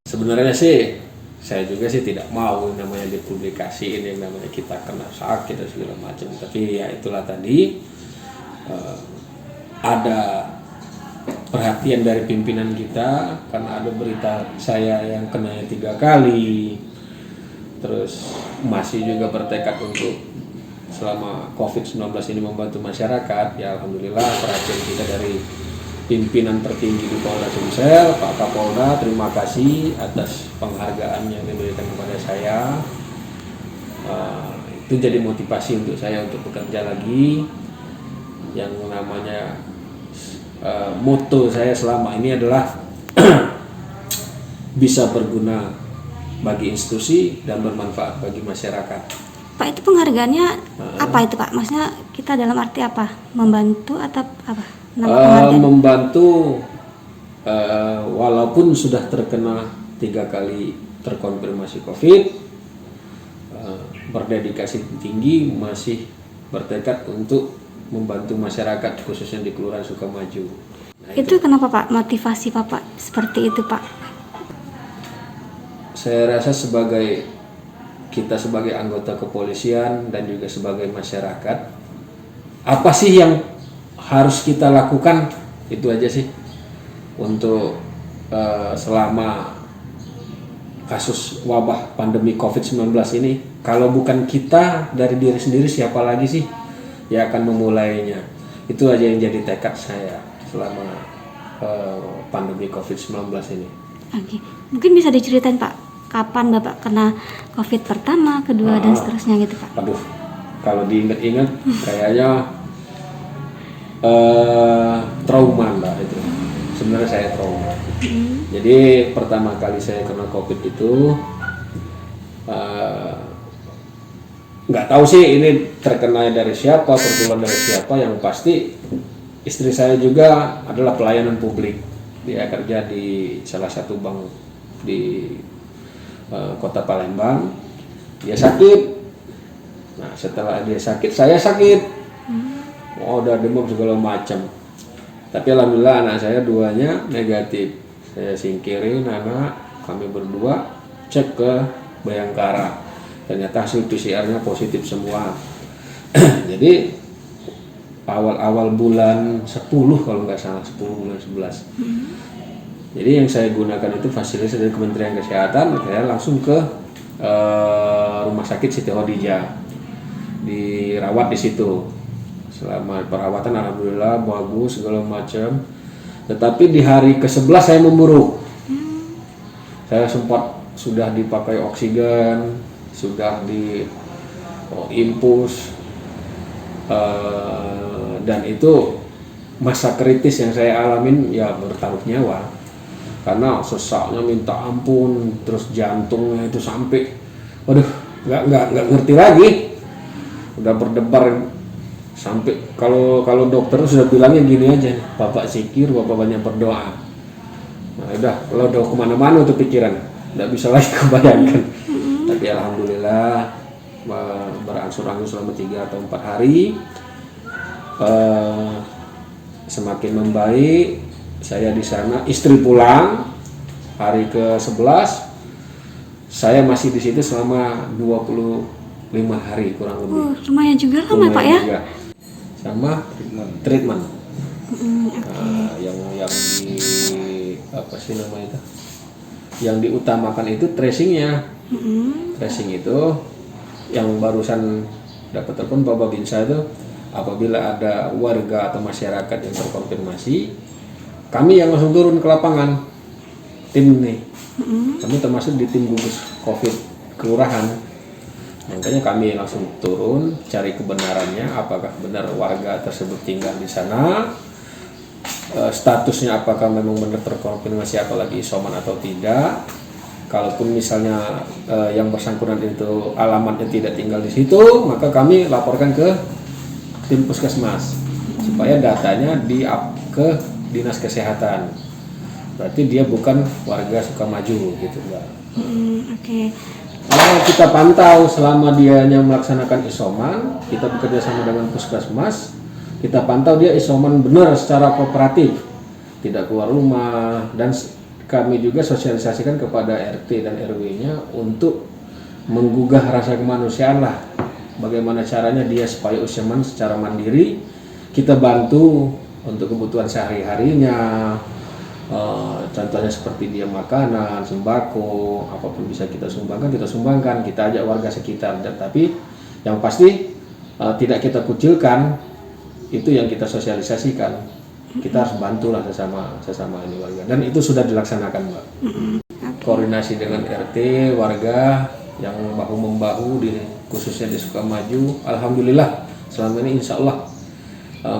Sebenarnya sih saya juga sih tidak mau namanya dipublikasiin yang namanya kita kena sakit dan segala macam, tapi ya itulah tadi ada perhatian dari pimpinan kita karena ada berita saya yang kena 3 kali, terus masih juga bertekad untuk selama COVID-19 ini membantu masyarakat. Ya alhamdulillah perhatian kita dari pimpinan tertinggi di Polda Sumsel, Pak Kapolda, terima kasih atas penghargaan yang diberikan kepada saya. Itu jadi motivasi untuk saya untuk bekerja lagi. Yang namanya motto saya selama ini adalah bisa berguna bagi institusi dan bermanfaat bagi masyarakat. Pak, itu penghargaannya apa itu Pak? Maksudnya kita dalam arti apa? Membantu atau apa? Membantu walaupun sudah terkena 3 kali terkonfirmasi COVID, berdedikasi tinggi, masih bertekad untuk membantu masyarakat khususnya di Kelurahan Sukamaju. Nah, itu kenapa Pak? Motivasi Bapak seperti itu Pak? Saya rasa kita sebagai anggota kepolisian dan juga sebagai masyarakat, apa sih yang harus kita lakukan, itu aja sih untuk selama kasus wabah pandemi COVID-19 ini. Kalau bukan kita dari diri sendiri, siapa lagi sih yang akan memulainya? Itu aja yang jadi tekad saya selama pandemi COVID-19 ini. Oke. Mungkin bisa diceritain Pak, kapan Bapak kena COVID pertama, kedua, dan seterusnya gitu Pak? Aduh, kalau diingat-ingat kayaknya trauma lah itu. Sebenarnya saya trauma. Jadi pertama kali saya kena COVID itu nggak tahu sih ini terkena dari siapa, tertular dari siapa. Yang pasti istri saya juga adalah pelayanan publik. Dia kerja di salah satu bank di kota Palembang. Dia sakit. Nah setelah dia sakit, saya sakit. Udah demam segala macam. Tapi alhamdulillah anak saya 2-nya negatif. Saya singkirin anak, kami berdua cek ke Bayangkara. Ternyata hasil PCR-nya positif semua. Jadi awal bulan 10 kalau nggak salah, 10 bulan 11. Jadi yang saya gunakan itu fasilitas dari Kementerian Kesehatan. Saya langsung ke Rumah Sakit Siti Khadijah, dirawat di situ. Selama perawatan alhamdulillah bagus segala macam. Tetapi di hari ke-11 saya memburuk. Saya sudah dipakai oksigen, sudah di infus, dan itu masa kritis yang saya alamin, ya bertaruh nyawa. Karena sesaknya minta ampun, terus jantungnya itu sampai, waduh, nggak ngerti lagi, udah berdebar. Sampai kalau dokter sudah bilangnya gini aja, Bapak zikir, Bapak banyak berdoa. Nah udah, kalau udah kemana-mana tuh pikiran, nggak bisa lagi kebayangkan. Tapi alhamdulillah berangsur-angsur selama 3 atau 4 hari semakin membaik. Saya di sana, istri pulang hari ke-11, saya masih di situ selama 25 hari kurang lebih. Lumayan juga lama Pak ya? Juga. Sama treatment. Yang di apa sih namanya itu? Yang diutamakan itu tracingnya. Tracing itu yang barusan dapat telepon Pak Babinsa itu, apabila ada warga atau masyarakat yang terkonfirmasi, kami yang langsung turun ke lapangan, tim nih. Kami termasuk di tim gugus COVID kelurahan. Makanya kami langsung turun cari kebenarannya, apakah benar warga tersebut tinggal di sana, statusnya apakah memang benar terkonfirmasi atau lagi isoman atau tidak. Kalaupun misalnya yang bersangkutan itu alamatnya tidak tinggal di situ, maka kami laporkan ke tim puskesmas supaya datanya di-up ke dinas kesehatan. Berarti dia bukan warga Sukamaju gitu, Mbak. Oke. Kalau kita pantau selama dianya melaksanakan isoman, kita bekerja sama dengan puskesmas, kita pantau dia isoman benar secara kooperatif, tidak keluar rumah, dan kami juga sosialisasikan kepada RT dan RW-nya untuk menggugah rasa kemanusiaan lah. Bagaimana caranya dia supaya isoman secara mandiri, kita bantu untuk kebutuhan sehari-harinya. Contohnya seperti dia makanan, sembako, apapun bisa kita sumbangkan, kita ajak warga sekitar. Tapi yang pasti tidak kita kucilkan, itu yang kita sosialisasikan. Kita harus bantulah sesama ini warga, dan itu sudah dilaksanakan, Mbak. Koordinasi dengan RT, warga yang bahu membahu khususnya di Sukamaju, alhamdulillah selama ini insya Allah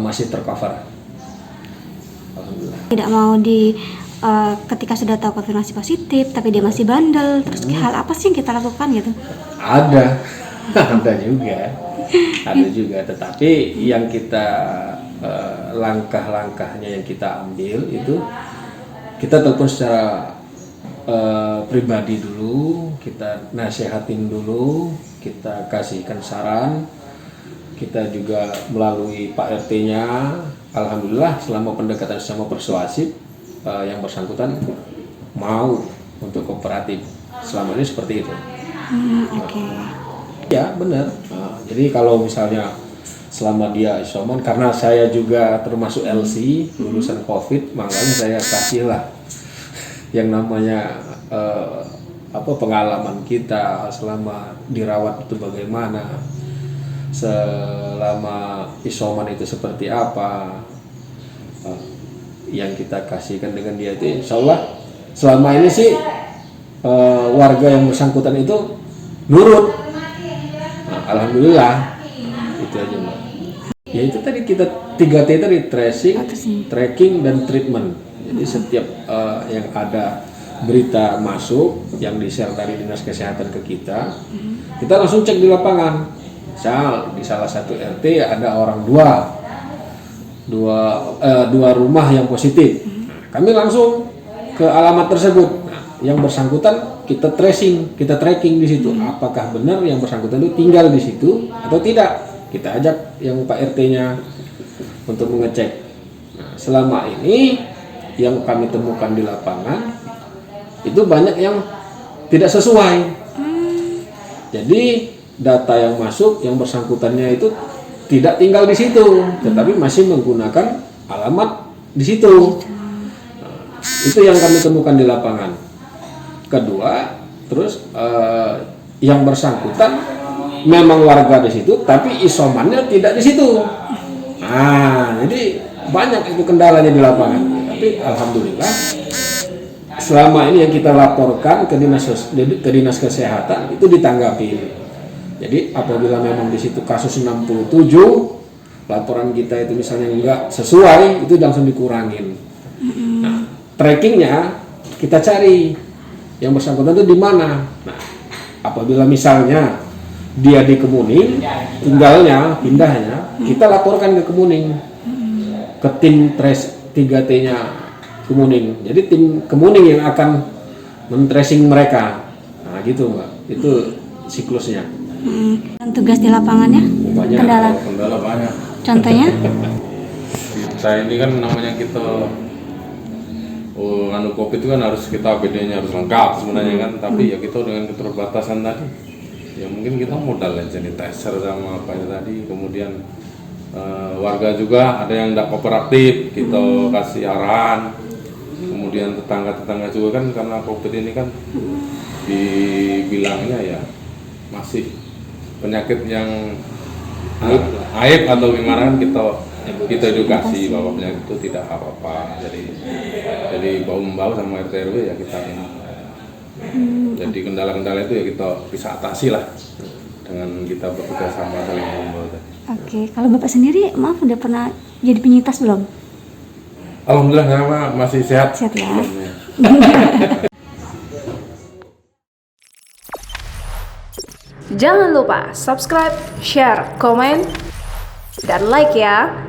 masih tercover. Alhamdulillah. Tidak mau ketika sudah tahu konfirmasi positif tapi dia masih bandel, terus hal apa sih yang kita lakukan gitu? Ada juga, tetapi yang kita langkah-langkahnya yang kita ambil itu kita telepon secara pribadi dulu, kita nasihatin dulu, kita kasihkan saran, kita juga melalui Pak RT-nya. Alhamdulillah selama pendekatan sama persuasif yang bersangkutan mau untuk kooperatif. Selama ini seperti itu. Oke. Ya benar. Jadi kalau misalnya selama dia isoman, karena saya juga termasuk LC lulusan COVID, makanya saya kasihlah yang namanya pengalaman kita selama dirawat itu bagaimana, selama isoman itu seperti apa, yang kita kasihkan dengan dia itu insya Allah selama ini sih warga yang bersangkutan itu nurut. Alhamdulillah, itu aja, Mbak. Ya itu tadi kita 3T tadi, tracing, tracking, dan treatment. Jadi setiap yang ada berita masuk yang di-share dari dinas kesehatan ke kita langsung cek di lapangan. Misal di salah satu RT ada orang dua rumah yang positif, kami langsung ke alamat tersebut. Yang bersangkutan kita tracking di situ, apakah benar yang bersangkutan itu tinggal di situ atau tidak. Kita ajak yang Pak RT-nya untuk mengecek. Nah, selama ini yang kami temukan di lapangan itu banyak yang tidak sesuai. Jadi data yang masuk yang bersangkutannya itu tidak tinggal di situ, tetapi masih menggunakan alamat di situ. Nah, itu yang kami temukan di lapangan. Kedua, terus yang bersangkutan memang warga di situ, tapi isomannya tidak di situ. Nah, jadi banyak itu kendalanya di lapangan. Tapi alhamdulillah selama ini yang kita laporkan ke dinas kesehatan itu ditanggapi. Jadi apabila memang di situ kasus 67, laporan kita itu misalnya enggak sesuai, itu langsung dikurangin. Nah, trackingnya kita cari yang bersangkutan itu di mana. Nah, apabila misalnya dia di Kemuning, pindahnya, kita laporkan ke Kemuning, ke tim trace 3T-nya Kemuning. Jadi tim Kemuning yang akan men-tracing mereka. Nah, gitu, Mbak. Itu siklusnya. Dan tugas di lapangannya? Banyak. Kendala banyak. Contohnya? Kita ini kan namanya kita COVID itu kan harus kita APD-nya harus lengkap sebenarnya kan, tapi ya kita dengan keterbatasan tadi, ya mungkin kita modal aja sanitizer sama apa itu tadi, kemudian warga juga ada yang tidak kooperatif, kita kasih arahan, kemudian tetangga-tetangga juga kan karena COVID ini kan dibilangnya ya masih penyakit yang aib atau gimana kan kita edukasi bahwa penyakit itu tidak apa-apa, jadi bau-bau sama RT RW ya kita ini. Jadi kendala-kendala itu ya kita bisa atasi lah dengan kita bekerja sama saling membantu. Oke, kalau Bapak sendiri maaf udah pernah jadi penyintas belum? Alhamdulillah karena masih sehat. Sehat ya. Jangan lupa subscribe, share, komen, dan like ya.